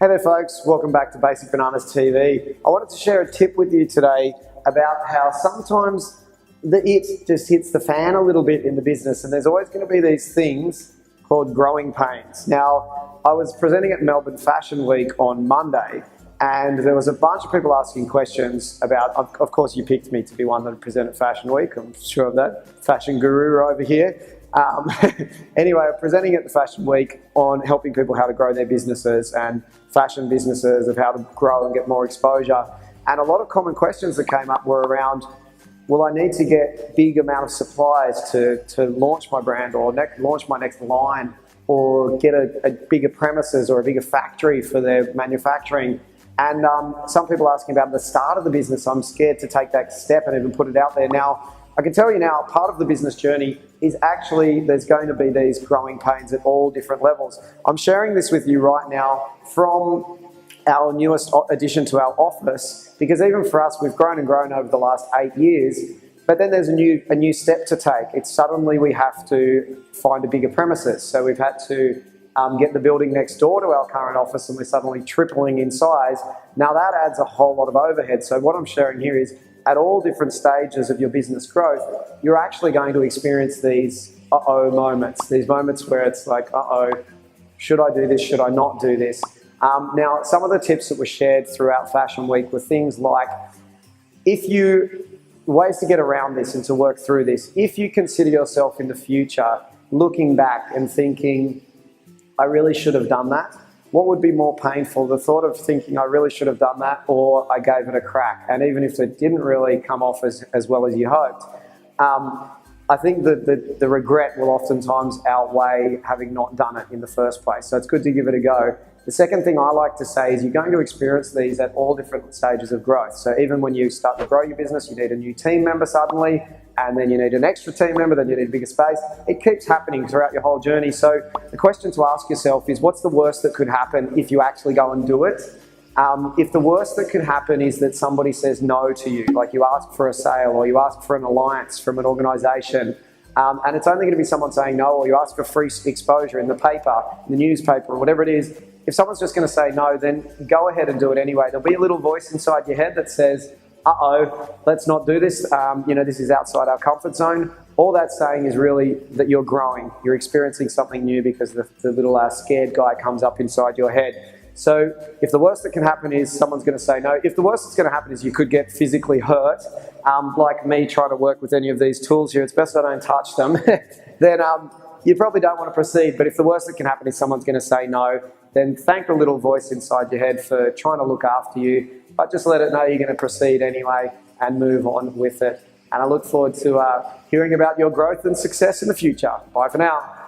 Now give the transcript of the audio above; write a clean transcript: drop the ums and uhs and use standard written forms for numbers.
Hey there folks, welcome back to Basic Bananas TV. I wanted to share a tip with you today about how sometimes the it just hits the fan a little bit in the business, and there's always going to be these things called growing pains. Now, I was presenting at Melbourne Fashion Week on Monday, and there was a bunch of people asking questions about, of course you picked me to be one that presented Fashion Week, I'm sure of that, fashion guru over here. Anyway, presenting at the Fashion Week on helping people how to grow their businesses and fashion businesses, of how to grow and get more exposure. And a lot of common questions that came up were around, will I need to get big amount of supplies to launch my brand, or launch my next line, or get a bigger premises or a bigger factory for their manufacturing? And some people asking about the start of the business. I'm scared to take that step and even put it out there. Now, I can tell you now, part of the business journey is actually there's going to be these growing pains at all different levels. I'm sharing this with you right now from our newest addition to our office, because even for us, we've grown and grown over the last 8 years, but then there's a new step to take. It's suddenly we have to find a bigger premises. So we've had to get the building next door to our current office, and we're suddenly tripling in size. Now that adds a whole lot of overhead. So what I'm sharing here is, at all different stages of your business growth, you're actually going to experience these uh-oh moments, these moments where it's like, uh-oh, should I do this, should I not do this? Now, some of the tips that were shared throughout Fashion Week were things like, ways to get around this and to work through this. If you consider yourself in the future, looking back and thinking, I really should have done that, what would be more painful, the thought of thinking I really should have done that, or I gave it a crack? And even if it didn't really come off as well as you hoped, I think that the regret will oftentimes outweigh having not done it in the first place. So it's good to give it a go. The second thing I like to say is you're going to experience these at all different stages of growth. So even when you start to grow your business, you need a new team member suddenly, and then you need an extra team member, then you need a bigger space. It keeps happening throughout your whole journey. So the question to ask yourself is, what's the worst that could happen if you actually go and do it? If the worst that could happen is that somebody says no to you, like you ask for a sale or you ask for an alliance from an organization, and it's only going to be someone saying no, or you ask for free exposure in the paper, in the newspaper, or whatever it is, if someone's just going to say no, then go ahead and do it anyway. There'll be a little voice inside your head that says, uh-oh, let's not do this. This is outside our comfort zone. All that's saying is really that you're growing. You're experiencing something new because the little scared guy comes up inside your head. So if the worst that can happen is someone's going to say no, if the worst that's going to happen is you could get physically hurt, like me trying to work with any of these tools here, it's best I don't touch them, then you probably don't want to proceed. But if the worst that can happen is someone's going to say no, then thank the little voice inside your head for trying to look after you, but just let it know you're going to proceed anyway and move on with it. And I look forward to hearing about your growth and success in the future. Bye for now.